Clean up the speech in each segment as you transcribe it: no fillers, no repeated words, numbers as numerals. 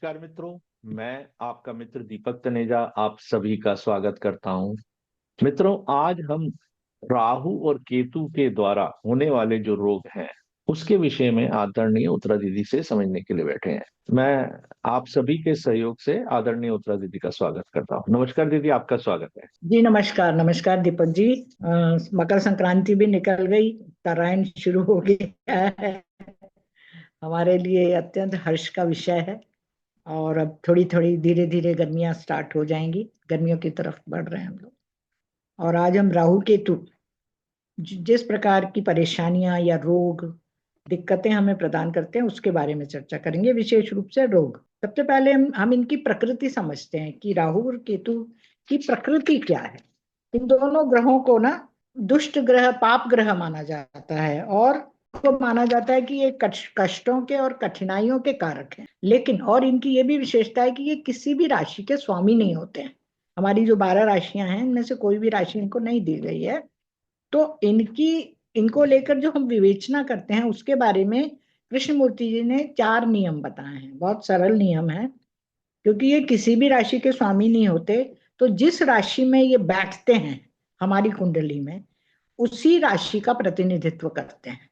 नमस्कार मित्रों। मैं आपका मित्र दीपक तनेजा आप सभी का स्वागत करता हूं। मित्रों, आज हम राहु और केतु के द्वारा होने वाले जो रोग हैं उसके विषय में आदरणीय उत्तरा दीदी से समझने के लिए बैठे हैं। मैं आप सभी के सहयोग से आदरणीय उत्तरा दीदी का स्वागत करता हूं। नमस्कार दीदी, आपका स्वागत है। जी नमस्कार नमस्कार दीपक जी। मकर संक्रांति भी निकल गई, उत्तरायण शुरू हो गया है। हमारे लिए अत्यंत हर्ष का विषय है। और अब थोड़ी थोड़ी धीरे धीरे गर्मियां स्टार्ट हो जाएंगी, गर्मियों की तरफ बढ़ रहे हैं हम लोग। और आज हम राहु केतु जिस प्रकार की परेशानियां या रोग दिक्कतें हमें प्रदान करते हैं उसके बारे में चर्चा करेंगे, विशेष रूप से रोग। सबसे पहले हम इनकी प्रकृति समझते हैं कि राहु और केतु की प्रकृति क्या है। इन दोनों ग्रहों को ना दुष्ट ग्रह, पाप ग्रह माना जाता है और को माना जाता है कि ये कष्टों के और कठिनाइयों के कारक हैं। लेकिन और इनकी ये भी विशेषता है कि ये किसी भी राशि के स्वामी नहीं होते हैं। हमारी जो 12 राशियां हैं इनमें से कोई भी राशि इनको नहीं दी गई है। तो इनको लेकर जो हम विवेचना करते हैं उसके बारे में कृष्णमूर्ति जी ने 4 नियम बताए हैं। बहुत सरल नियम है, क्योंकि ये किसी भी राशि के स्वामी नहीं होते। तो जिस राशि में ये बैठते हैं हमारी कुंडली में, उसी राशि का प्रतिनिधित्व करते हैं।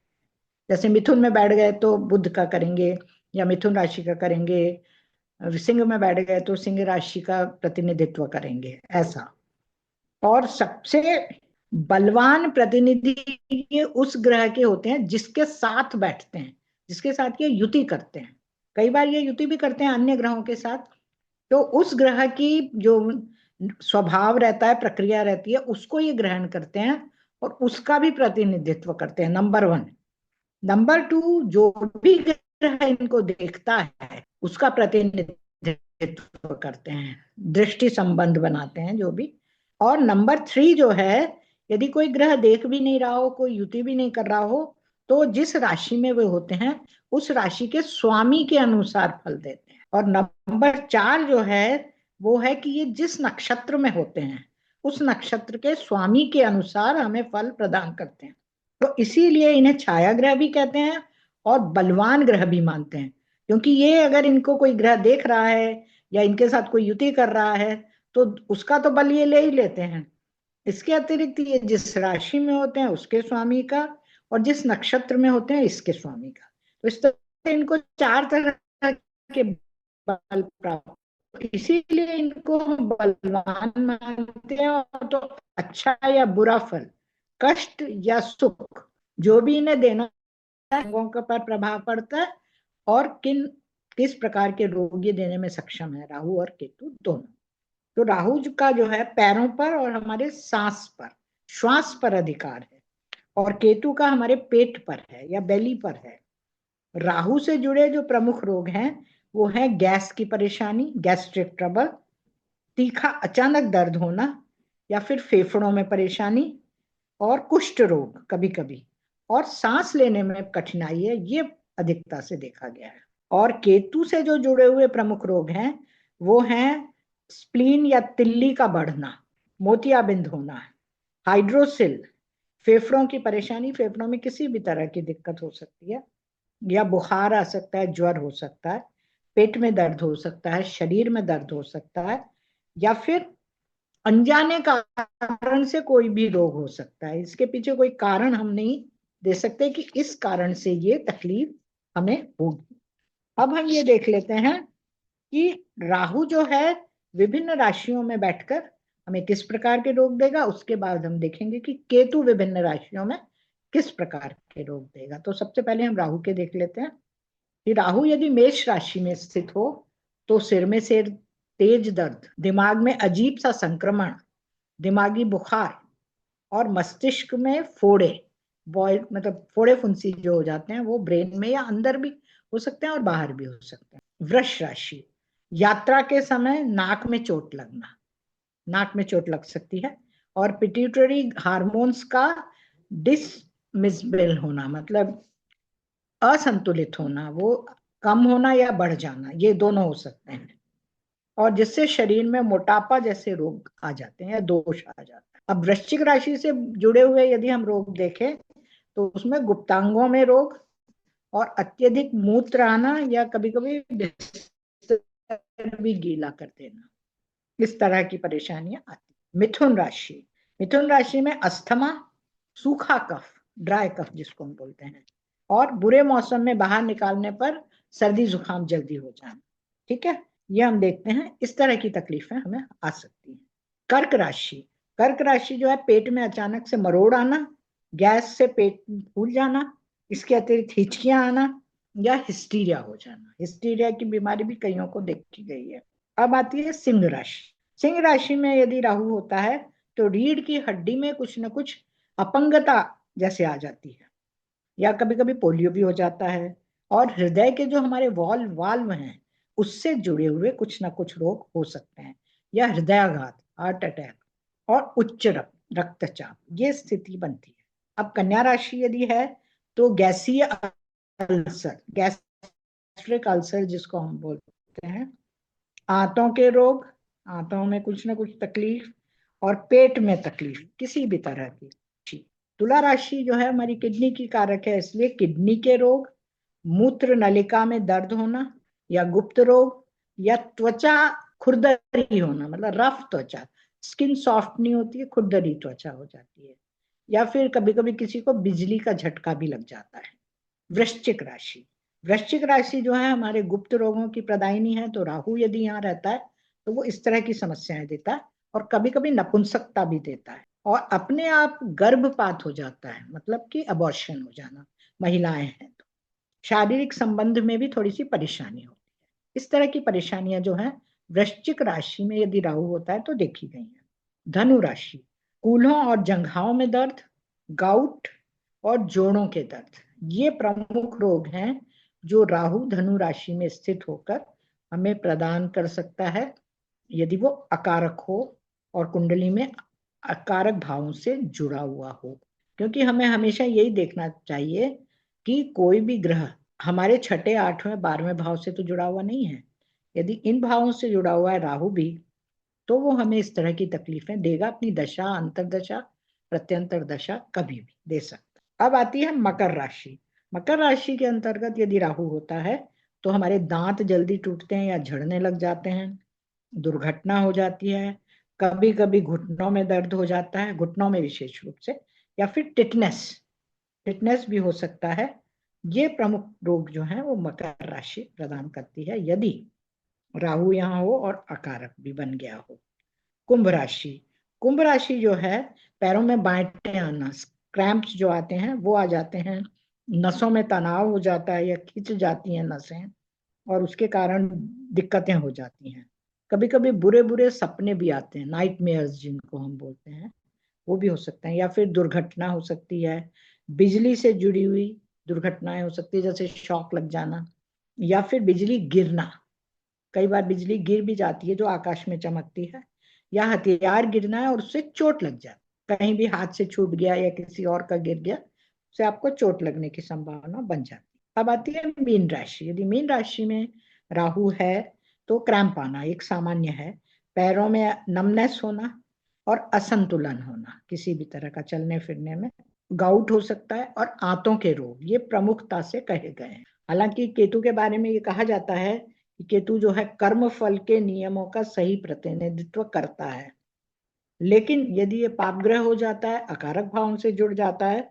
जैसे मिथुन में बैठ गए तो बुध का करेंगे, या मिथुन राशि का करेंगे। सिंह में बैठ गए तो सिंह राशि का प्रतिनिधित्व करेंगे, ऐसा। और सबसे बलवान प्रतिनिधि ये उस ग्रह के होते हैं जिसके साथ बैठते हैं, जिसके साथ ये युति करते हैं। कई बार ये युति भी करते हैं अन्य ग्रहों के साथ। तो उस ग्रह की जो स्वभाव रहता है, प्रक्रिया रहती है, उसको ये ग्रहण करते हैं और उसका भी प्रतिनिधित्व करते हैं, नंबर 1। नंबर 2, जो भी ग्रह इनको देखता है उसका प्रतिनिधित्व करते हैं, दृष्टि संबंध बनाते हैं जो भी। और नंबर 3 जो है, यदि कोई ग्रह देख भी नहीं रहा हो, कोई युति भी नहीं कर रहा हो, तो जिस राशि में वे होते हैं उस राशि के स्वामी के अनुसार फल देते हैं। और नंबर 4 जो है वो है कि ये जिस नक्षत्र में होते हैं उस नक्षत्र के स्वामी के अनुसार हमें फल प्रदान करते हैं। तो इसीलिए इन्हें छाया ग्रह भी कहते हैं और बलवान ग्रह भी मानते हैं, क्योंकि ये अगर इनको कोई ग्रह देख रहा है या इनके साथ कोई युति कर रहा है तो उसका तो बल ये ले ही लेते हैं। इसके अतिरिक्त ये जिस राशि में होते हैं उसके स्वामी का, और जिस नक्षत्र में होते हैं इसके स्वामी का। तो इस तरह से इनको 4 तरह के बल प्राप्त, इसीलिए इनको हम बलवान मानते हैं। और तो अच्छा या बुरा फल, कष्ट या सुख, जो भी इन्हें देना है, अंगों के पर प्रभाव पड़ता है और किस प्रकार के रोग ये देने में सक्षम है, राहु और केतु दोनों। तो राहु का जो है पैरों पर और हमारे सांस पर, श्वास पर अधिकार है, और केतु का हमारे पेट पर है या बेली पर है। राहु से जुड़े जो प्रमुख रोग हैं वो है गैस की परेशानी, गैस्ट्रिक ट्रबल, तीखा अचानक दर्द होना, या फिर फेफड़ों में परेशानी, और कुष्ठ रोग कभी कभी, और सांस लेने में कठिनाई है, ये अधिकता से देखा गया है। और केतु से जो जुड़े हुए प्रमुख रोग हैं वो हैं स्प्लीन या तिल्ली का बढ़ना, मोतियाबिंद होना, हाइड्रोसिल, फेफड़ों की परेशानी, फेफड़ों में किसी भी तरह की दिक्कत हो सकती है, या बुखार आ सकता है, ज्वर हो सकता है, पेट में दर्द हो सकता है, शरीर में दर्द हो सकता है, या फिर अनजाने कारण से कोई भी रोग हो सकता है। इसके पीछे कोई कारण हम नहीं दे सकते कि इस कारण से ये तकलीफ हमें होगी। अब हम ये देख लेते हैं कि राहु जो है विभिन्न राशियों में बैठकर हमें किस प्रकार के रोग देगा। उसके बाद हम देखेंगे कि केतु विभिन्न राशियों में किस प्रकार के रोग देगा। तो सबसे पहले हम राहु के देख लेते हैं कि राहु यदि मेष राशि में स्थित हो तो सिर में से तेज दर्द, दिमाग में अजीब सा संक्रमण, दिमागी बुखार, और मस्तिष्क में फोड़े, बॉय मतलब फोड़े फुंसी जो हो जाते हैं वो ब्रेन में या अंदर भी हो सकते हैं और बाहर भी हो सकते हैं। वृष राशि, यात्रा के समय नाक में चोट लगना, नाक में चोट लग सकती है। और पिट्यूटरी हार्मोन्स का डिसमिसबल होना, मतलब असंतुलित होना, वो कम होना या बढ़ जाना, ये दोनों हो सकते हैं। और जिससे शरीर में मोटापा जैसे रोग आ जाते हैं या दोष आ जाता है। अब वृश्चिक राशि से जुड़े हुए यदि हम रोग देखें तो उसमें गुप्तांगों में रोग, और अत्यधिक मूत्र आना, या कभी कभी भी गीला कर देना, इस तरह की परेशानियां आती। मिथुन राशि, मिथुन राशि में अस्थमा, सूखा कफ, ड्राई कफ जिसको हम बोलते हैं, और बुरे मौसम में बाहर निकालने पर सर्दी जुकाम जल्दी हो जाना। ठीक है, ये हम देखते हैं, इस तरह की तकलीफें हमें आ सकती हैं। कर्क राशि, कर्क राशि जो है पेट में अचानक से मरोड़ आना, गैस से पेट फूल जाना, इसके अतिरिक्त हिचकियां आना या हिस्टीरिया हो जाना। हिस्टीरिया की बीमारी भी कईयों को देखी गई है। अब आती है सिंह राशि। सिंह राशि में यदि राहु होता है तो रीढ़ की हड्डी में कुछ न कुछ अपंगता जैसे आ जाती है, या कभी कभी पोलियो भी हो जाता है, और हृदय के जो हमारे वाल्व हैं उससे जुड़े हुए कुछ ना कुछ रोग हो सकते हैं, या हृदयाघात, हार्ट अटैक, और उच्च रक्तचाप, ये स्थिति बनती है। अब कन्या राशि यदि है तो गैसीय अल्सर, गैस्ट्रिक अल्सर जिसको हम बोलते हैं, आंतों के रोग, आंतों में कुछ ना कुछ तकलीफ, और पेट में तकलीफ किसी भी तरह की। तुला राशि जो है हमारी किडनी की कारक है, इसलिए किडनी के रोग, मूत्र नलिका में दर्द होना, या गुप्त रोग, या त्वचा खुरदरी होना, मतलब रफ त्वचा, स्किन सॉफ्ट नहीं होती है, खुरदरी त्वचा हो जाती है, या फिर कभी कभी किसी को बिजली का झटका भी लग जाता है। वृश्चिक राशि, वृश्चिक राशि जो है हमारे गुप्त रोगों की प्रदायिनी है, तो राहु यदि यहाँ रहता है तो वो इस तरह की समस्याएं देता है, और कभी कभी नपुंसकता भी देता है, और अपने आप गर्भपात हो जाता है, मतलब कि अबॉर्शन हो जाना, महिलाएं हैं तो शारीरिक संबंध में भी थोड़ी सी परेशानी होती है। इस तरह की परेशानियां जो है वृश्चिक राशि में यदि राहु होता है तो देखी गई है। धनु राशि, कूल्हों और जंघाओं में दर्द, गाउट और जोड़ों के दर्द, ये प्रमुख रोग हैं जो राहु धनु राशि में स्थित होकर हमें प्रदान कर सकता है, यदि वो अकारक हो और कुंडली में अकारक भावों से जुड़ा हुआ हो। क्योंकि हमें हमेशा यही देखना चाहिए कि कोई भी ग्रह हमारे छठे, आठवें, 12वें भाव से तो जुड़ा हुआ नहीं है। यदि इन भावों से जुड़ा हुआ है राहु भी, तो वो हमें इस तरह की तकलीफें देगा, अपनी दशा, अंतरदशा, प्रत्यंतर दशा कभी भी दे सकता। अब आती है मकर राशि। मकर राशि के अंतर्गत यदि राहु होता है तो हमारे दांत जल्दी टूटते हैं या झड़ने लग जाते हैं, दुर्घटना हो जाती है, कभी कभी घुटनों में दर्द हो जाता है, घुटनों में विशेष रूप से, या फिर टिटनेस, टिटनेस भी हो सकता है। ये प्रमुख रोग जो है वो मकर राशि प्रदान करती है यदि राहु यहाँ हो और अकारक भी बन गया हो। कुंभ राशि, कुंभ राशि जो है पैरों में बांटे आना, क्रैम्प्स जो आते हैं वो आ जाते हैं, नसों में तनाव हो जाता है या खिंच जाती हैं नसें, और उसके कारण दिक्कतें हो जाती हैं। कभी कभी बुरे बुरे सपने भी आते हैं, नाइटमेयर्स जिनको हम बोलते हैं, वो भी हो सकते हैं, या फिर दुर्घटना हो सकती है, बिजली से जुड़ी हुई दुर्घटनाएं हो सकती है, जैसे शॉक लग जाना, या फिर बिजली गिरना, कई बार बिजली गिर भी जाती है जो आकाश में चमकती है, या हथियार गिरना है और उससे चोट लग जाए, कहीं भी हाथ से छूट गया या किसी और का गिर गया, उससे आपको चोट लगने की संभावना बन जाती है। अब आती है मीन राशि। यदि मीन राशि में राहु है तो क्रैम्प आना एक सामान्य है, पैरों में नमनेस होना और असंतुलन होना किसी भी तरह का चलने फिरने में, गाउट हो सकता है, और आंतों के रोग, ये प्रमुखता से कहे गए हैं। हालांकि केतु के बारे में ये कहा जाता है कि केतु जो है कर्म फल के नियमों का सही प्रतिनिधित्व करता है, लेकिन यदि ये पापग्रह हो जाता है, अकारक भाव से जुड़ जाता है,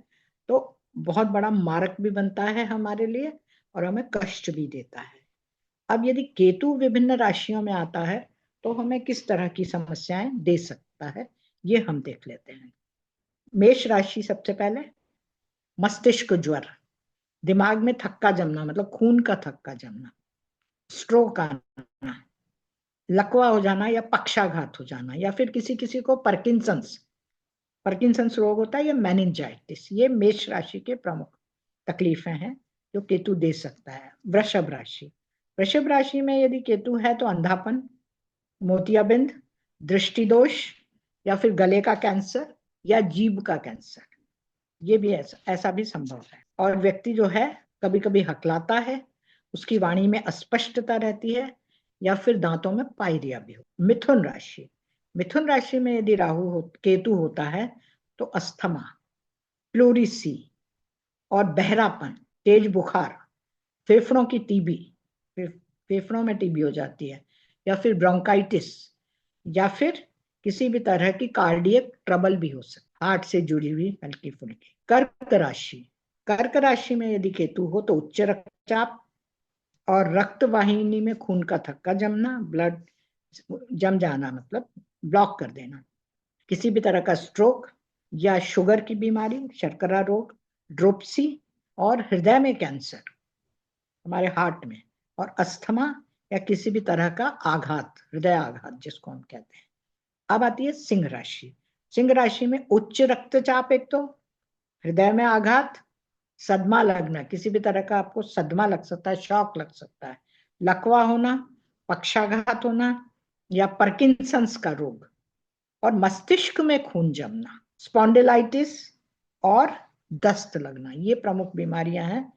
तो बहुत बड़ा मारक भी बनता है हमारे लिए, और हमें कष्ट भी देता है। अब यदि केतु विभिन्न राशियों में आता है तो हमें किस तरह की समस्याएं दे सकता है, ये हम देख लेते हैं। मेष राशि, सबसे पहले मस्तिष्क ज्वर, दिमाग में थक्का जमना, मतलब खून का थक्का जमना, स्ट्रोक आना, लकवा हो जाना या पक्षाघात हो जाना, या फिर किसी किसी को पार्किंसंस, पार्किंसंस रोग होता है, या मेनिंजाइटिस, ये मेष राशि के प्रमुख तकलीफें हैं जो केतु दे सकता है। वृषभ राशि, वृषभ राशि में यदि केतु है तो अंधापन, मोतियाबिंद, दृष्टि दोष, या फिर गले का कैंसर या जीभ का कैंसर, ये भी ऐसा भी संभव है। और व्यक्ति जो है कभी कभी हकलाता है, उसकी वाणी में अस्पष्टता रहती है, या फिर दांतों में पायरिया भी हो। मिथुन राशि, मिथुन राशि में यदि केतु होता है तो अस्थमा, प्लूरिसी और बहरापन, तेज बुखार, फेफड़ों की टीबी, फेफड़ों में टीबी हो जाती है, या फिर ब्रोंकाइटिस, या फिर किसी भी तरह की कार्डियक ट्रबल भी हो सकती, हार्ट से जुड़ी हुई हल्की फुल्की। कर्क राशि, कर्क राशि में यदि केतु हो तो उच्च रक्तचाप और रक्त वाहिनी में खून का थक्का जमना, ब्लड जम जाना मतलब ब्लॉक कर देना, किसी भी तरह का स्ट्रोक या शुगर की बीमारी, शर्करा रोग, ड्रोपसी और हृदय में कैंसर, हमारे हार्ट में, और अस्थमा या किसी भी तरह का आघात, हृदय आघात जिसको हम कहते हैं। अब आती है सिंह राशि। सिंह राशि में उच्च रक्तचाप, एक तो हृदय में आघात, सदमा लगना, किसी भी तरह का आपको सदमा लग सकता है, शॉक लग सकता है, लकवा होना, पक्षाघात होना या पार्किंसंस का रोग, और मस्तिष्क में खून जमना, स्पॉन्डिलाइटिस और दस्त लगना। ये प्रमुख बीमारियां हैं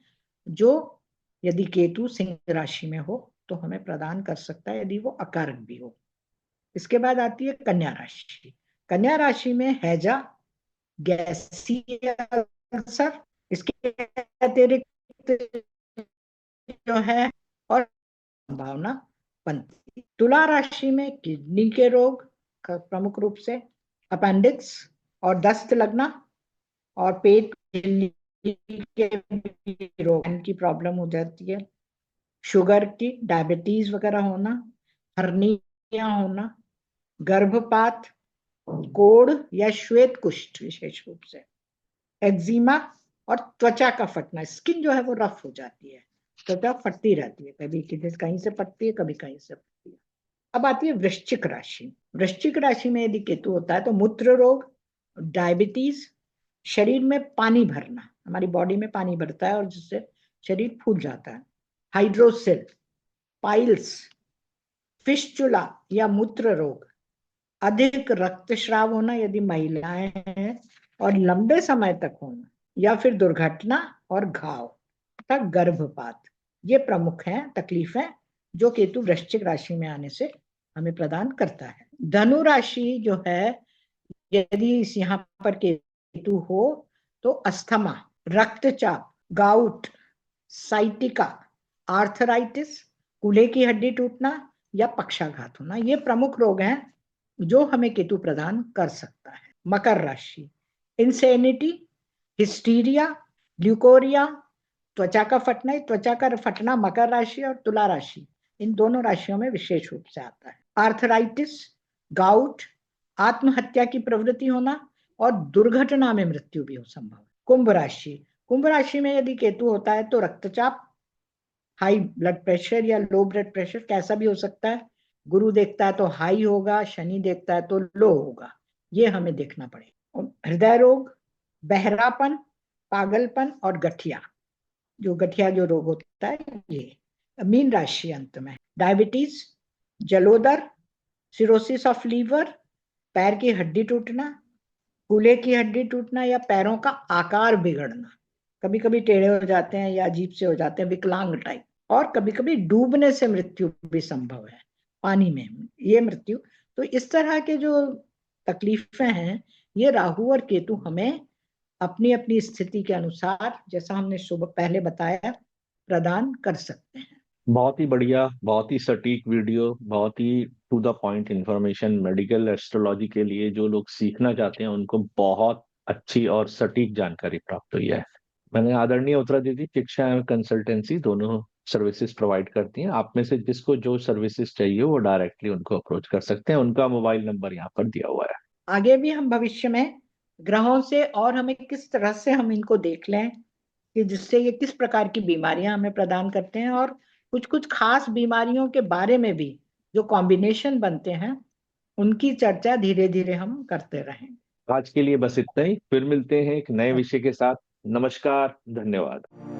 जो यदि केतु सिंह राशि में हो तो हमें प्रदान कर सकता है, यदि वो अकारक भी हो। इसके बाद आती है कन्या राशि। कन्या राशि में हैजा, गैसीय अल्सर, इसके अतिरिक्त जो है और संभावना बनती है। तुला राशि में किडनी के रोग का प्रमुख रूप से, अपेंडिक्स और दस्त लगना, और पेट के रोग की प्रॉब्लम हो जाती है, शुगर की, डायबिटीज वगैरह होना, हर्निया होना, गर्भपात, कोढ़ या श्वेत कुष्ठ विशेष रूप से, एक्जिमा और त्वचा का फटना, स्किन जो है वो रफ हो जाती है, त्वचा फटती रहती है, कभी कहीं से फटती है, कभी कहीं से फटती है। अब आती है वृश्चिक राशि। वृश्चिक राशि में यदि केतु होता है तो मूत्र रोग, डायबिटीज, शरीर में पानी भरना, हमारी बॉडी में पानी भरता है और जिससे शरीर फूल जाता है, हाइड्रोसिल, पाइल्स, फिस्चुला या मूत्र रोग, अधिक रक्तस्राव होना यदि महिलाएं हैं और लंबे समय तक होना, या फिर दुर्घटना और घाव तथा गर्भपात, ये प्रमुख हैं तकलीफें जो केतु वृश्चिक राशि में आने से हमें प्रदान करता है। धनु राशि जो है, यदि यहाँ पर केतु हो तो अस्थमा, रक्तचाप, गाउट, साइटिका, आर्थराइटिस, कूल्हे की हड्डी टूटना या पक्षाघात होना, ये प्रमुख रोग हैं जो हमें केतु प्रदान कर सकता है। मकर राशि, इंसेनिटी, हिस्टीरिया, ल्यूकोरिया, त्वचा का फटना, त्वचा का फटना मकर राशि और तुला राशि, इन दोनों राशियों में विशेष रूप से आता है। आर्थराइटिस, गाउट, आत्महत्या की प्रवृत्ति होना और दुर्घटना में मृत्यु भी हो संभव है। कुंभ राशि, कुंभ राशि में यदि केतु होता है तो रक्तचाप, हाई ब्लड प्रेशर या लो ब्लड प्रेशर कैसा भी हो सकता है, गुरु देखता है तो हाई होगा, शनि देखता है तो लो होगा, ये हमें देखना पड़ेगा। हृदय रोग, बहरापन, पागलपन और गठिया, जो गठिया जो रोग होता है ये। मीन राशि अंत में, डायबिटीज, जलोदर, सिरोसिस ऑफ लीवर, पैर की हड्डी टूटना, कूल्हे की हड्डी टूटना या पैरों का आकार बिगड़ना, कभी कभी टेढ़े हो जाते हैं या अजीब से हो जाते हैं, विकलांग टाइप, और कभी कभी डूबने से मृत्यु भी संभव है, पानी में ये मृत्यु। तो इस तरह के जो तकलीफें हैं ये राहु और केतु हमें अपनी अपनी स्थिति के अनुसार, जैसा हमने सुबह पहले बताया, प्रदान कर सकते हैं। बहुत ही बढ़िया, बहुत ही सटीक वीडियो, बहुत ही to the point information. Medical astrology के लिए जो लोग सीखना चाहते हैं उनको बहुत अच्छी और सटीक जानकारी प्राप्त हुई है। मैंने आदरणीय उत्तरा दीदी शिक्षा एवं कंसल्टेंसी दोनों सर्विसेज प्रोवाइड करती हैं। आप में से जिसको जो सर्विसेज चाहिए वो डायरेक्टली उनको अप्रोच कर सकते हैं। उनका मोबाइल नंबर यहाँ पर दिया हुआ है। आगे भी हम भविष्य में ग्रहों से और हमें किस तरह से हम इनको देख लें कि जिससे ये किस प्रकार की बीमारियां हमें प्रदान करते हैं, और कुछ कुछ खास बीमारियों के बारे में भी जो कॉम्बिनेशन बनते हैं उनकी चर्चा धीरे धीरे हम करते रहें। आज के लिए बस इतना ही, फिर मिलते हैं एक नए विषय के साथ। नमस्कार, धन्यवाद।